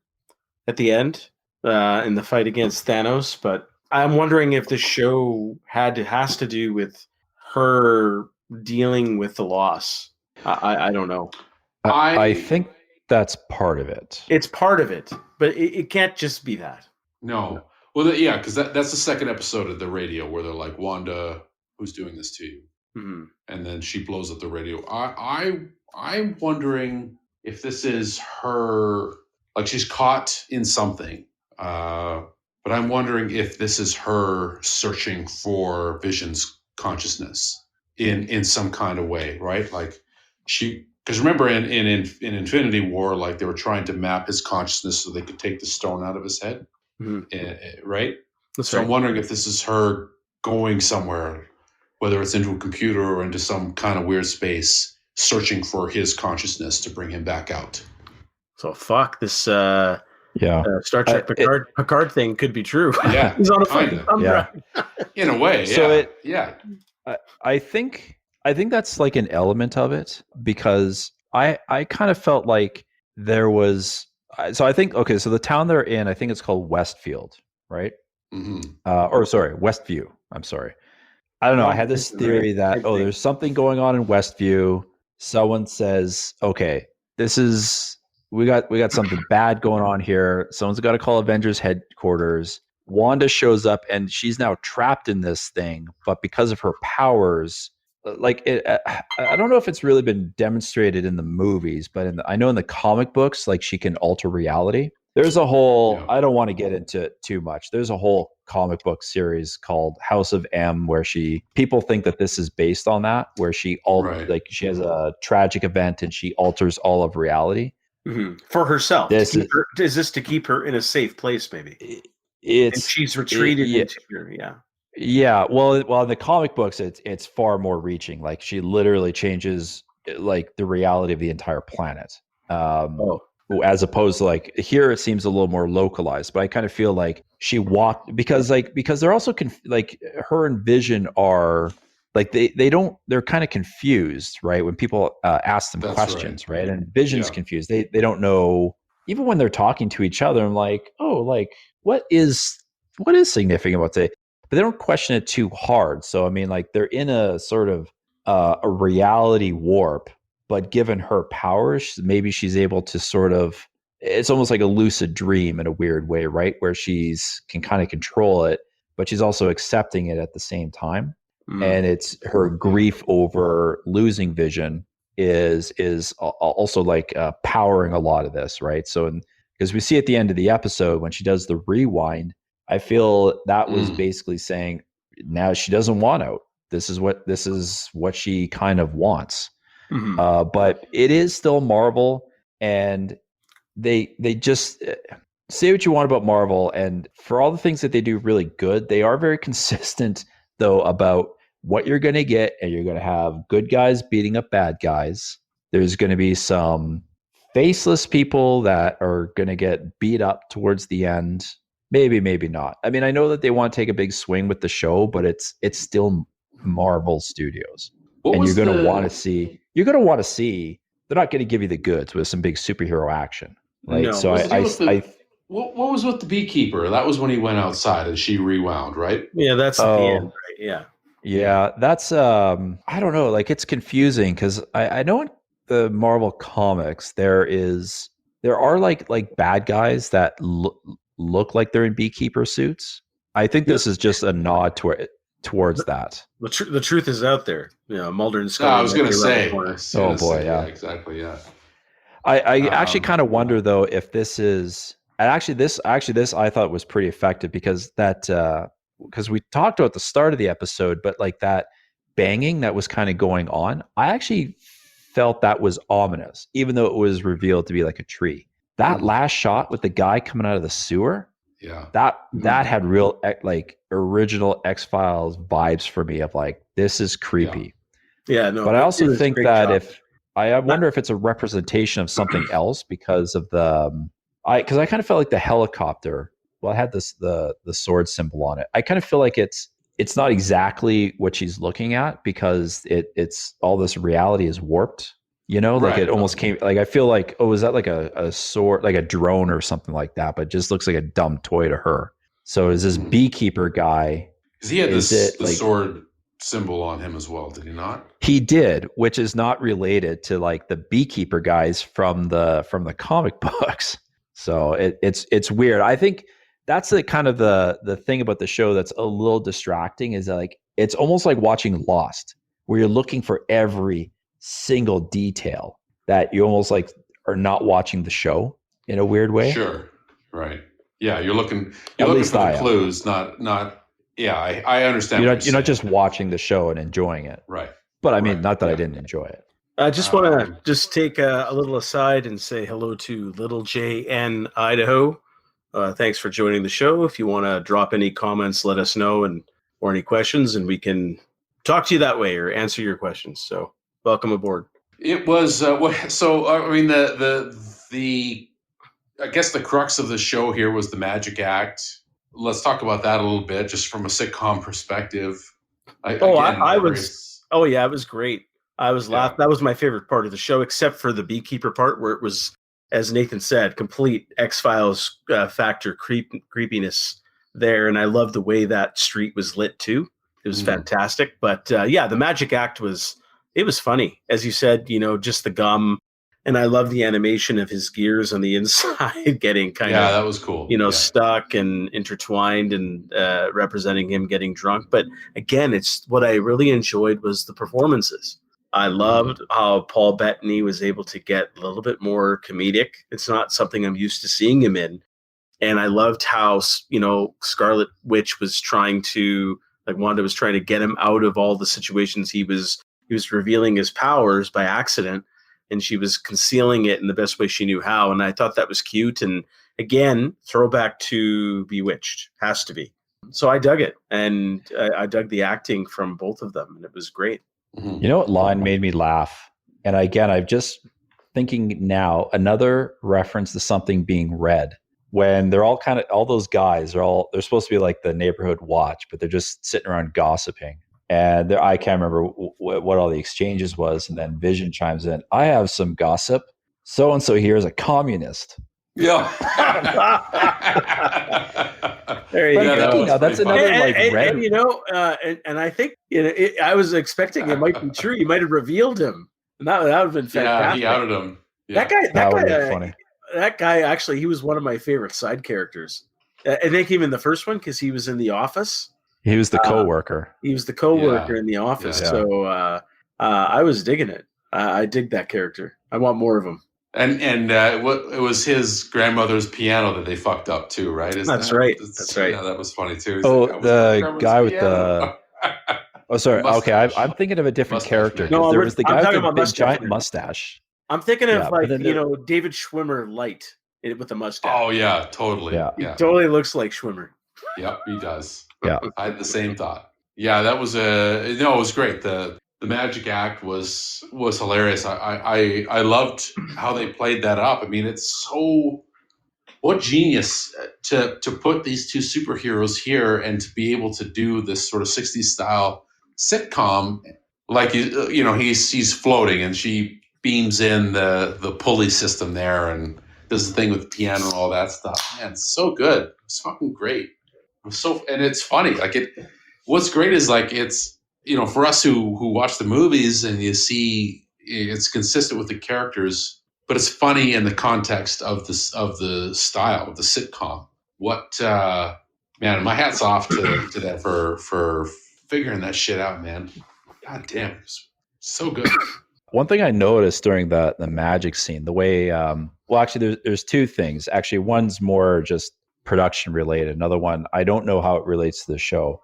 at the end in the fight against Thanos, but I'm wondering if the show has to do with her dealing with the loss. I don't know. I think that's part of it. It's part of it, but it can't just be that. No. Well, yeah, because that's the second episode of the radio where they're like, Wanda, who's doing this to you? Mm-hmm. And then she blows up the radio. I'm wondering if this is her, like she's caught in something. But I'm wondering if this is her searching for Vision's consciousness in some kind of way, right? Like because remember in Infinity War, like they were trying to map his consciousness so they could take the stone out of his head, right? That's so right. I'm wondering if this is her going somewhere, whether it's into a computer or into some kind of weird space, searching for his consciousness to bring him back out. So fuck this. Star Trek Picard thing could be true. Yeah, he's on a fucking thumb drive. In a way. So yeah. I think that's like an element of it, because I kind of felt like there was. So I think so the town they're in, I think it's called Westfield, right? Mm-hmm. Or sorry, Westview. I'm sorry. I don't know. I had this theory that there's something going on in Westview. Someone says, okay, we got something bad going on here. Someone's got to call Avengers headquarters. Wanda shows up and she's now trapped in this thing, but because of her powers, I don't know if it's really been demonstrated in the movies, but I know in the comic books, like she can alter reality. There's a whole, I don't want to get into it too much. There's a whole comic book series called House of M where people think that this is based on that, where she she has a tragic event and she alters all of reality. Mm-hmm. For herself. Is this to keep her in a safe place, maybe? And she's retreated into her, Yeah, well, in the comic books, it's far more reaching. Like she literally changes like the reality of the entire planet. As opposed to like here, it seems a little more localized. But I kind of feel like she walked because they're also like her and Vision are like they're kind of confused, right? When people ask them questions, right? And Vision's confused. They don't know, even when they're talking to each other. I'm like, what is significant about today? But they don't question it too hard. So, I mean, like they're in a sort of a reality warp, but given her powers, maybe she's able to sort of, it's almost like a lucid dream in a weird way, right? Where she's can kind of control it, but she's also accepting it at the same time. And it's her grief over losing Vision is also like powering a lot of this, right? So, because we see at the end of the episode when she does the rewind, I feel that was basically saying now she doesn't want out. This is what she kind of wants. Mm-hmm. But it is still Marvel, and they just say what you want about Marvel, and for all the things that they do really good, they are very consistent though about what you're going to get, and you're going to have good guys beating up bad guys. There's going to be some faceless people that are going to get beat up towards the end. Maybe not. I mean, I know that they want to take a big swing with the show, but it's still Marvel Studios. And you're going to want to see, they're not going to give you the goods with some big superhero action. Right. No. So what was with the beekeeper? That was when he went outside and she rewound, right? Yeah, that's at the end, right? Yeah. Yeah, that's I don't know, like it's confusing because I know in the Marvel comics there are like bad guys that look like they're in beekeeper suits. I think this is just a nod towards that. The truth is out there. Mulder and Scully. I was going to say. Oh boy, yeah, exactly, yeah. I actually kind of wonder though if this is, and actually this I thought was pretty effective because that because we talked about the start of the episode, but like that banging that was kind of going on, I actually felt that was ominous, even though it was revealed to be like a tree. That last shot with the guy coming out of the sewer, that had real like original X-Files vibes for me of like, this is creepy. Yeah, no. But I also think that shot. if I wonder if it's a representation of something else because of the because I kind of felt like the helicopter. Well, I had the sword symbol on it. I kind of feel like it's not exactly what she's looking at because it's all this reality is warped. You know, like it almost came like I feel like, oh, is that like a sword, like a drone or something like that? But it just looks like a dumb toy to her. So is this beekeeper guy? Because he had the sword symbol on him as well, did he not? He did, which is not related to like the beekeeper guys from the comic books. So it's weird. I think that's the kind of the thing about the show that's a little distracting is that, like, it's almost like watching Lost, where you're looking for every single detail that you almost like are not watching the show in a weird way. Sure. Right. Yeah. You're looking for the clues, not, yeah, I understand. You're not just watching the show and enjoying it. Right. But I mean, not that I didn't enjoy it. I just want to just take a little aside and say hello to Little J in Idaho. Thanks for joining the show. If you want to drop any comments, let us know, or any questions, and we can talk to you that way or answer your questions. So welcome aboard. It was so. I mean, the I guess the crux of the show here was the magic act. Let's talk about that a little bit, just from a sitcom perspective. It was great. I was laughing. That was my favorite part of the show, except for the beekeeper part, where it was, as Nathan said, complete X-Files factor creepiness there. And I love the way that street was lit too. It was fantastic. But the magic act was funny. As you said, just the gum. And I love the animation of his gears on the inside getting kind of, that was cool. Stuck and intertwined and representing him getting drunk. But again, it's what I really enjoyed was the performances. I loved how Paul Bettany was able to get a little bit more comedic. It's not something I'm used to seeing him in. And I loved how, Scarlet Witch was trying to, like Wanda was trying to get him out of all the situations he was revealing his powers by accident. And she was concealing it in the best way she knew how. And I thought that was cute. And again, throwback to Bewitched, has to be. So I dug it. And I dug the acting from both of them. And it was great. You know what line made me laugh? And again, I'm just thinking now, another reference to something being red. When they're all those guys they're supposed to be like the neighborhood watch, but they're just sitting around gossiping. And I can't remember what all the exchanges was. And then Vision chimes in, I have some gossip. So-and-so here is a communist. Yeah. There you go. That's another red. And I think I was expecting it might be true. You might have revealed him. And that would have been fantastic. Yeah, he outed him. Yeah. That would have been funny. That guy, actually, he was one of my favorite side characters. I think even the first one, because he was in The Office. He was the co-worker. He was the co-worker in The Office. Yeah. So I was digging it. I dig that character. I want more of him. And it was his grandmother's piano that they fucked up too, right? That's right. Yeah, that was funny too. The guy with the. Oh, sorry. Okay, I'm thinking of a different character. No, there was the guy with the big giant mustache. I'm thinking of David Schwimmer light with the mustache. Oh yeah, totally. Yeah, he totally looks like Schwimmer. Yep, he does. Yeah, I had the same thought. Yeah, that was it was great. The magic act was hilarious. I loved how they played that up. I mean, it's what genius to put these two superheroes here and to be able to do this sort of 60s style sitcom. Like he's floating and she beams in the pulley system there and does the thing with the piano and all that stuff. Man, it's so good. It's fucking great. And it's funny. What's great is it's for us who watch the movies and you see it's consistent with the characters, but it's funny in the context of the style of the sitcom. Man, my hat's off to that for figuring that shit out, man. God damn, it's so good. One thing I noticed during the magic scene, the way actually there's two things. Actually, one's more just production related. Another one, I don't know how it relates to the show.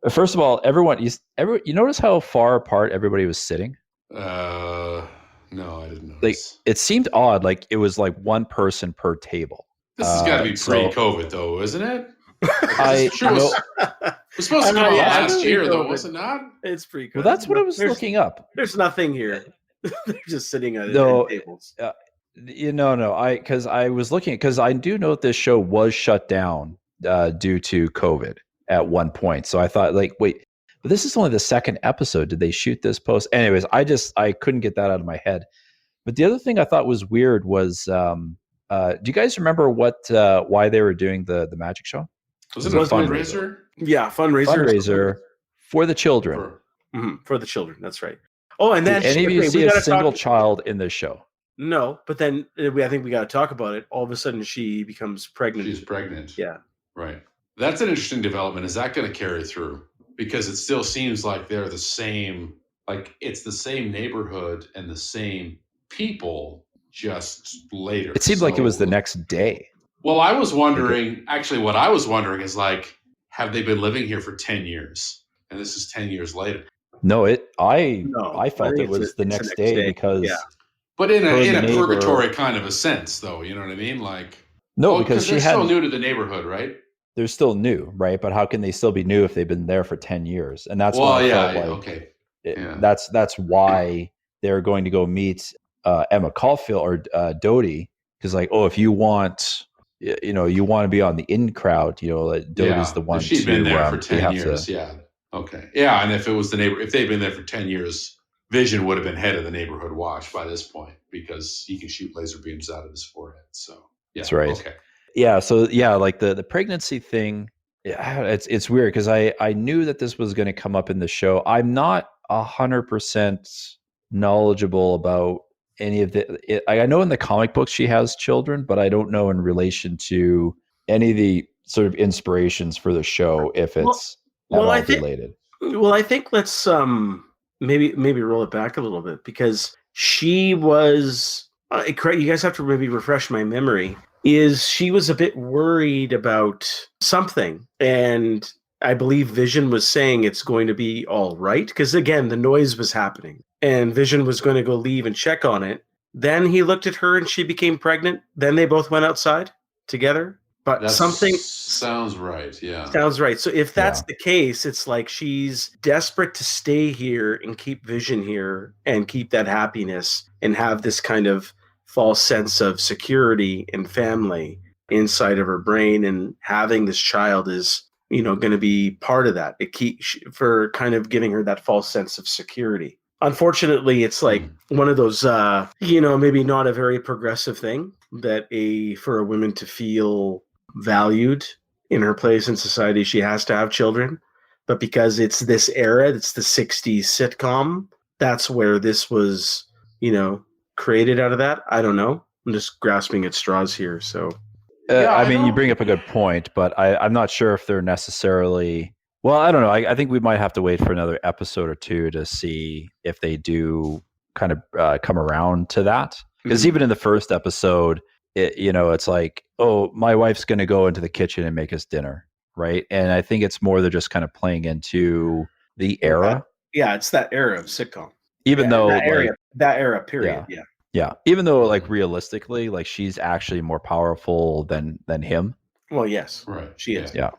First of all, you notice how far apart everybody was sitting? No, I didn't Like, notice. it seemed odd. Like, it was like one person per table. This has got to be So pre-COVID, though, isn't it? I Sure know. it was supposed to come out last year, though, was it not? It's pretty Well, good. that's what I was looking up. There's nothing here. They're just sitting at No, tables. No. Because I was looking, because I do know that this show was shut down due to COVID at one point. So I thought, like, wait, but this is only the second episode. Did they shoot this post? Anyways, I couldn't get that out of my head. But the other thing I thought was weird was, do you guys remember why they were doing the magic show? Was it a fundraiser? Yeah, fundraiser for the children. For the children, that's right. Oh, and then did any of you see a single child in this show? No, but then I think we got to talk about it. All of a sudden, she becomes pregnant. She's pregnant. Yeah. Right. That's an interesting development. Is that going to carry through? Because it still seems like they're the same, like it's the same neighborhood and the same people, just later. It seemed like it was the next day. Well, I was wondering, actually, what I was wondering is, like, have they been living here for 10 years? And this is 10 years later. No, I felt it was the next day because... Yeah. But in a purgatory kind of a sense, though, you know what I mean? Like, no, because they're still new to the neighborhood, right? They're still new, right? But how can they still be new if they've been there for 10 years? And that's why I felt like okay. That's why they're going to go meet Emma Caulfield or Dodie, because, like, oh, if you want, you want to be on the in crowd, Dodie's the one. If she'd been there for 10 years, to, okay, yeah. And if it was if they'd been there for 10 years. Vision would have been head of the neighborhood watch by this point because he can shoot laser beams out of his forehead. So yeah, that's right. Okay. Yeah. So yeah, like the pregnancy thing, it's weird because I knew that this was going to come up in the show. I'm not 100% knowledgeable about any of I know in the comic books she has children, but I don't know in relation to any of the sort of inspirations for the show if it's related. Well, I think let's maybe roll it back a little bit because she was you guys have to maybe refresh my memory. She was a bit worried about something, and I believe Vision was saying it's going to be all right because, again, the noise was happening and Vision was going to go leave and check on it. Then he looked at her and she became pregnant. Then they both went outside together. But that sounds right. Yeah. Sounds right. So if that's the case, it's like she's desperate to stay here and keep Vision here and keep that happiness and have this kind of false sense of security and family inside of her brain. And having this child is, going to be part of that. It keeps for kind of giving her that false sense of security. Unfortunately, it's like one of those, maybe not a very progressive thing that for a woman to feel valued in her place in society, she has to have children. But because it's this era, it's the 60s sitcom, that's where this was, created out of that. I don't know. I'm just grasping at straws here. So, you bring up a good point, but I'm not sure if they're necessarily... Well, I don't know. I think we might have to wait for another episode or two to see if they do kind of come around to that. Because even in the first episode, it's like, oh, my wife's going to go into the kitchen and make us dinner, right? And I think it's more they're just kind of playing into the era. Yeah, it's that era of sitcom. Even though that era, period. Yeah. Even though, like, realistically, like, she's actually more powerful than him. Well, yes, right. She is. Yeah.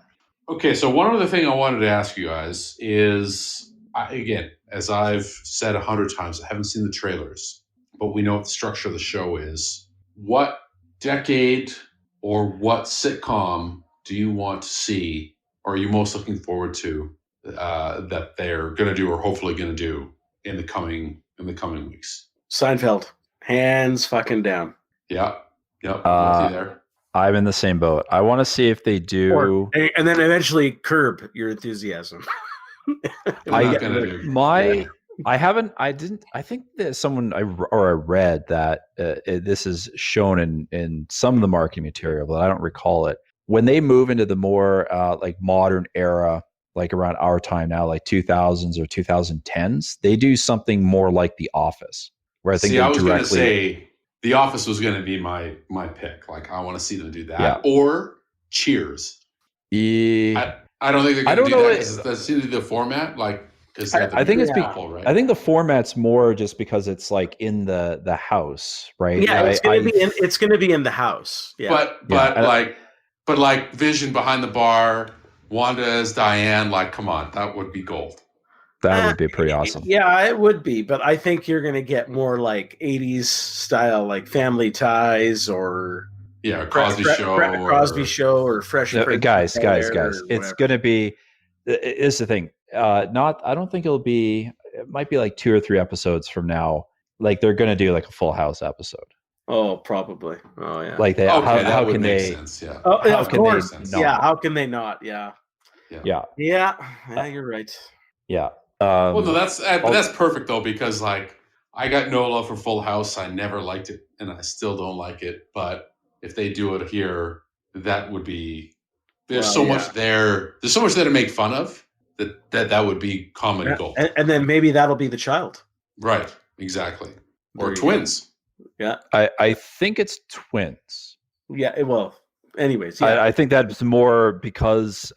Okay, so one other thing I wanted to ask you guys is, again, as I've said 100 times, I haven't seen the trailers, but we know what the structure of the show is. What decade or what sitcom do you want to see, or are you most looking forward to that they're going to do or hopefully going to do in the coming weeks? Seinfeld, hands fucking down. Yeah, yep. I'm with you there. I'm in the same boat. I want to see if they do, and then eventually Curb Your Enthusiasm. I think that someone I read that this is shown in some of the marketing material, but I don't recall it. When they move into the more like modern era, like around our time now, like 2000s or 2010s, they do something more like The Office, where I think I was going to say The Office was going to be my pick. Like, I want to see them do that, or Cheers. Yeah. I don't think they're I going to don't do know that because that's either the format, like because I think it's couple, right? I think the format's more just because it's like in the house, right? Yeah, it's gonna be in the house. Yeah. But like Vision behind the bar, Wanda as Diane, like come on, that would be gold. That would be pretty awesome. Yeah, it would be, but I think you're gonna get more like 80s style, like Family Ties or Cosby Show or Fresh Prince. Guys. It's gonna be. It's the thing. Not. I don't think it'll be. It might be like 2 or 3 episodes from now. Like they're gonna do like a Full House episode. Oh, probably. Oh, yeah. Like they. Okay, how would can make they? sense, yeah. Oh, how of can course. they not? Yeah. How can they not? Yeah. Yeah. You're right. Yeah. Well, no, that's perfect though because like I got no love for Full House. I never liked it, and I still don't like it. But if they do it here, that would be. There's so much there. There's so much there to make fun of that would be comedy gold. And then maybe that'll be the child. Right. Exactly. Or There you twins. Yeah. I think it's twins. Yeah. Well. Anyways. Yeah. I think that's more because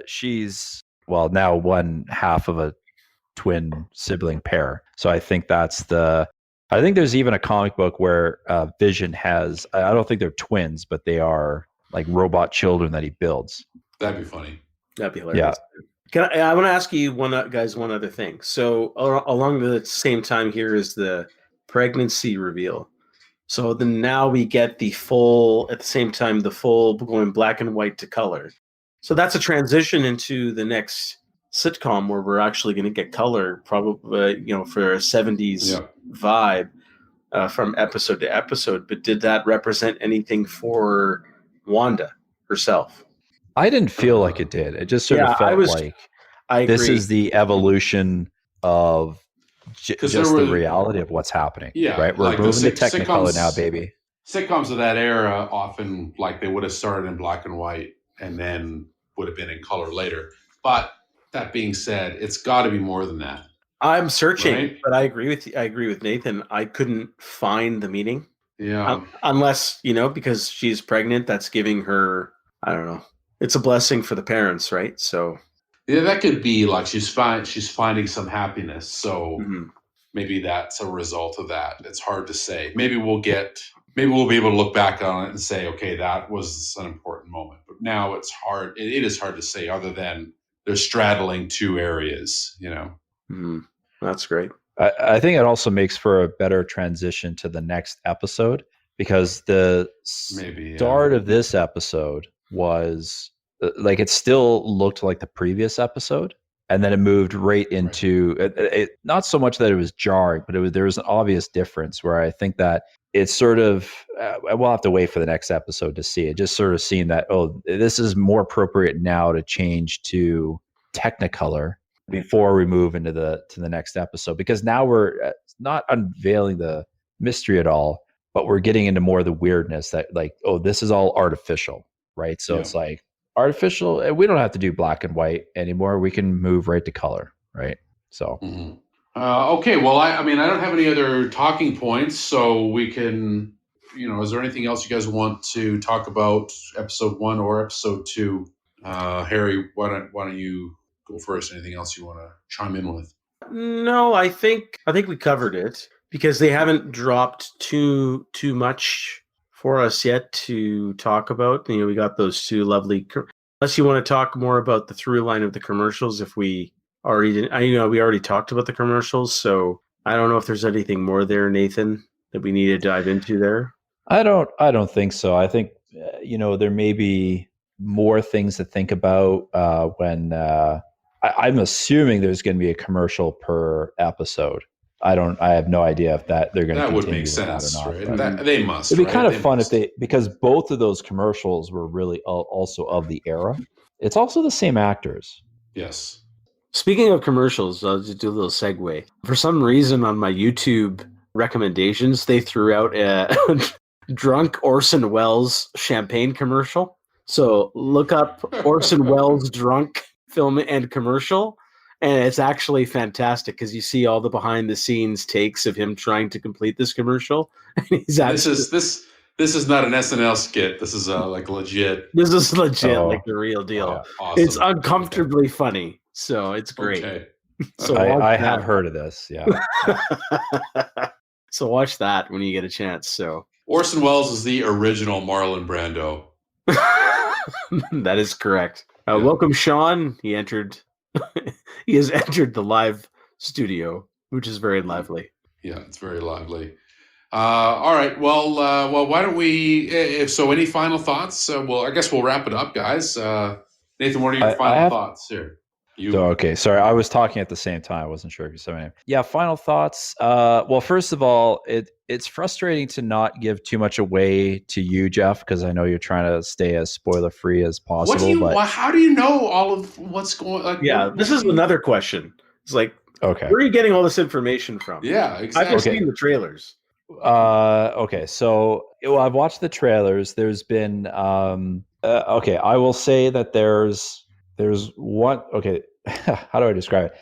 she's now one half of a twin sibling pair. So I think that's I think there's even a comic book where Vision has, I don't think they're twins, but they are like robot children that he builds. That'd be funny. That'd be hilarious. Yeah. I want to ask you one other thing. So along the same time here is the pregnancy reveal. So then now we get the full going black and white to color. So that's a transition into the next sitcom where we're actually going to get color, probably for a 70s vibe from episode to episode. But did that represent anything for Wanda herself? I didn't feel like it did. It just sort of felt this is the evolution of just the reality of what's happening. Yeah, right. We're like moving to Technicolor now, baby. Sitcoms of that era often like they would have started in black and white and then would have been in color later. But that being said, it's got to be more than that. I'm searching, right? But I agree with you. I agree with Nathan. I couldn't find the meaning. Yeah, unless because she's pregnant, that's giving her. I don't know. It's a blessing for the parents, right? So yeah, that could be like she's finding some happiness. So maybe that's a result of that. It's hard to say. Maybe we'll be able to look back on it and say, okay, that was an important moment. But now it's hard. It is hard to say, other than they're straddling 2 areas. That's great. I think it also makes for a better transition to the next episode because the start of this episode was like it still looked like the previous episode, and then it moved right into it. Not so much that it was jarring, but there was an obvious difference where I think that it's sort of we'll have to wait for the next episode to see it. Just sort of seeing that this is more appropriate now to change to Technicolor before we move into the next episode, because now we're not unveiling the mystery at all, but we're getting into more of the weirdness that this is all artificial, right? So it's like artificial, and we don't have to do black and white anymore. We can move right to color, right? So okay, well I mean I don't have any other talking points, so we can is there anything else you guys want to talk about episode 1 or episode 2? Harry, why don't you go first? Anything else you want to chime in with? No, I think we covered it because they haven't dropped too much for us yet to talk about. We got those 2 lovely. Unless you want to talk more about the through line of the commercials, if we already, we already talked about the commercials, so I don't know if there's anything more there, Nathan, that we need to dive into there. I don't think so. I think there may be more things to think about when. I'm assuming there's going to be a commercial per episode. I have no idea if they're going to. That would make sense, or not, right? They must. It'd be kind of fun if because both of those commercials were really also of the era. It's also the same actors. Yes. Speaking of commercials, I'll just do a little segue. For some reason, on my YouTube recommendations, they threw out a drunk Orson Welles champagne commercial. So look up Orson Welles drunk film and commercial, and it's actually fantastic because you see all the behind the scenes takes of him trying to complete this commercial. And he's this This is not an SNL skit. This is like legit. This is legit, Oh. like the real deal. Yeah. Awesome. It's uncomfortably funny, so it's great. Okay. So watch I that. have heard of this. Yeah. So watch that when you get a chance. So Orson Welles is the original Marlon Brando. that is correct. Yeah. Welcome, Sean. He entered. He has entered the live studio, which is very lively. Yeah, it's very lively. All right. Well, why don't we? If so, any final thoughts? Well, I guess we'll wrap it up, guys. Nathan, what are your final thoughts here? Okay. Sorry, I was talking at the same time. I wasn't sure if you said my name. Yeah. Final thoughts. Well, first of all, it's frustrating to not give too much away to you, Geoff, because I know you're trying to stay as spoiler free as possible. How do you know all of what's going? Like, This is another question. It's like, okay, where are you getting all this information from? Yeah, exactly. I've seen the trailers. Okay, so I've watched the trailers. There's been okay, I will say that there's one. Okay, how do I describe it?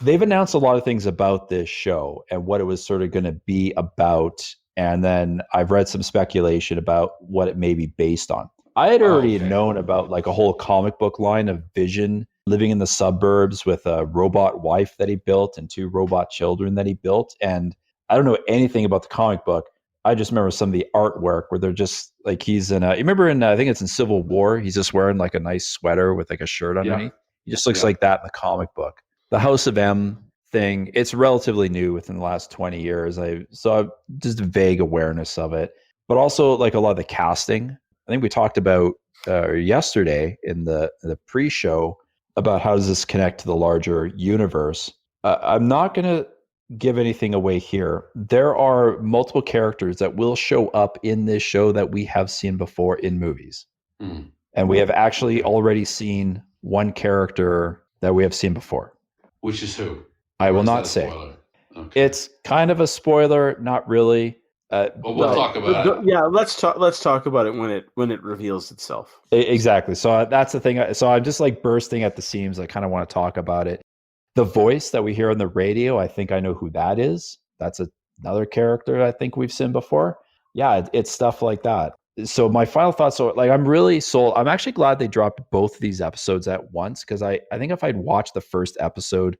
They've announced a lot of things about this show and what it was sort of going to be about, and then I've read some speculation about what it may be based on. I had already known about like a whole comic book line of Vision living in the suburbs with a robot wife that he built and 2 robot children that he built, and I don't know anything about the comic book. I just remember some of the artwork where they're just like he's in. You remember in I think it's in Civil War. He's just wearing like a nice sweater with like a shirt underneath. He just looks like that in the comic book. The House of M thing. It's relatively new within the last 20 years. I've just a vague awareness of it, but also like a lot of the casting. I think we talked about yesterday in the pre-show about how does this connect to the larger universe. I'm not going to give anything away here. There are multiple characters that will show up in this show that we have seen before in movies. And we have actually already seen one character that we have seen before. Which is who? I will not say. Okay. It's kind of a spoiler, not really. But we'll talk about it. Yeah, let's talk about it when it reveals itself. Exactly. So that's the thing. So I'm just like bursting at the seams. I kind of want to talk about it. The voice that we hear on the radio, I think I know who that is. That's another character I think we've seen before. Yeah, it's stuff like that. So my final thoughts, so like I'm really sold. I'm actually glad they dropped both of these episodes at once, because I think if I'd watched the first episode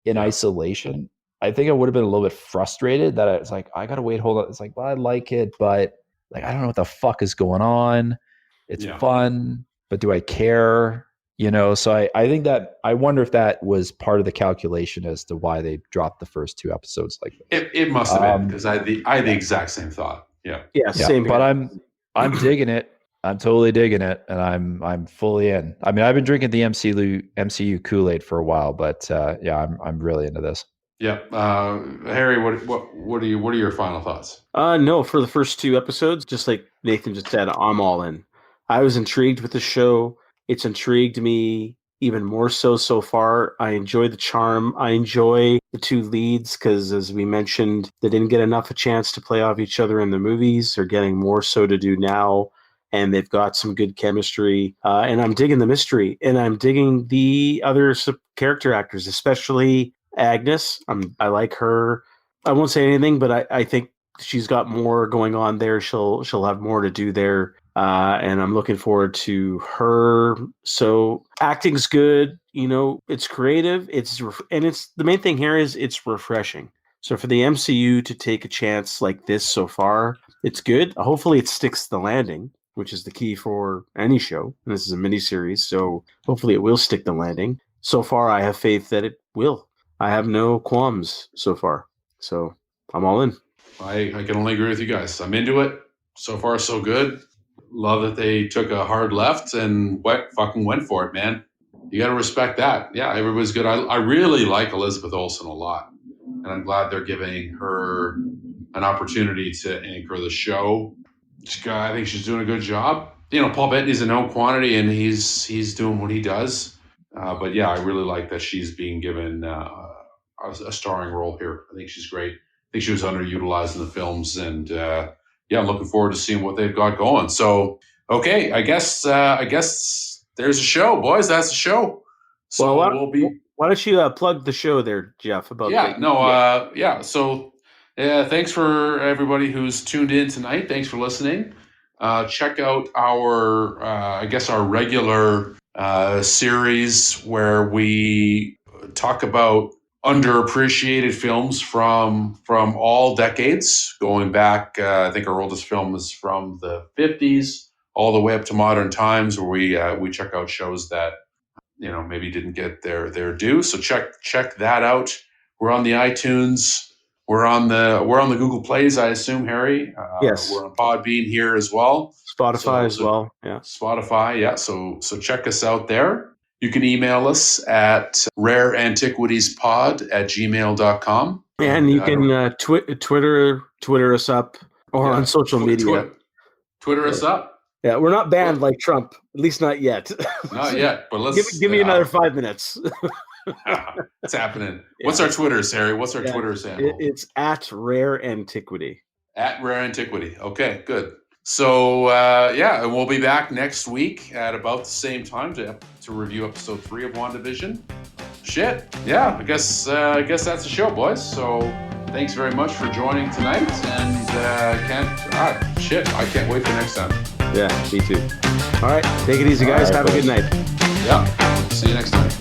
in isolation, I think I would have been a little bit frustrated that it's like, I got to wait, hold on. It's like, well, I like it, but like, I don't know what the fuck is going on. It's fun, but do I care? You know, so I think that I wonder if that was part of the calculation as to why they dropped the first 2 episodes like this. It must have been, because I had the exact same thought. Yeah, same here. But I'm digging it. I'm totally digging it, and I'm fully in. I mean, I've been drinking the MCU Kool-Aid for a while, but I'm really into this. Yeah, Harry, what are your final thoughts? No, for the first 2 episodes, just like Nathan just said, I'm all in. I was intrigued with the show. It's intrigued me even more so far. I enjoy the charm. I enjoy the 2 leads because, as we mentioned, they didn't get enough a chance to play off each other in the movies. They're getting more so to do now, and they've got some good chemistry. And I'm digging the mystery, and I'm digging the other character actors, especially Agnes. I like her. I won't say anything, but I think she's got more going on there. She'll have more to do there. And I'm looking forward to her. So acting's good, it's creative. It's the main thing here is it's refreshing. So for the MCU to take a chance like this so far, it's good. Hopefully it sticks the landing, which is the key for any show. And this is a miniseries, so hopefully it will stick the landing. So far, I have faith that it will. I have no qualms so far. So I'm all in. I can only agree with you guys. I'm into it. So far, so good. Love that they took a hard left and went for it, man. You got to respect that. Yeah, everybody's good. I really like Elizabeth Olsen a lot, and I'm glad they're giving her an opportunity to anchor the show. I think she's doing a good job. Paul Bettany's a known quantity, and he's doing what he does. But yeah, I really like that she's being given a starring role here. I think she's great. I think she was underutilized in the films, and I'm looking forward to seeing what they've got going. So, okay, I guess there's a show, boys. That's a show. So why don't you plug the show there, Geoff? So Yeah, thanks for everybody who's tuned in tonight. Thanks for listening. Check out our, our regular series where we talk about underappreciated films from all decades, going back. I think our oldest film is from the 50s, all the way up to modern times, where we check out shows that maybe didn't get their due. So check that out. We're on the iTunes. We're on the Google Plays, I assume, Harry. Yes. We're on Podbean here as well. Spotify as well. Yeah. Spotify, yeah. So check us out there. You can email us at rareantiquitiespod@gmail.com. And you can Twitter us up or on social media. Twitter us up. Yeah, we're not banned like Trump, at least not yet. Not yet, but let's give me another 5 minutes. It's happening. Yeah. What's our Twitters, Harry? What's our Twitter handle? It's at Rare Antiquity. At Rare Antiquity. Okay, good. So and we'll be back next week at about the same time to review episode 3 of WandaVision. Shit. Yeah, I guess that's the show, boys. So thanks very much for joining tonight, and I can't wait for next time. Yeah, me too. All right, take it easy, guys. Have a good night. Yeah, see you next time.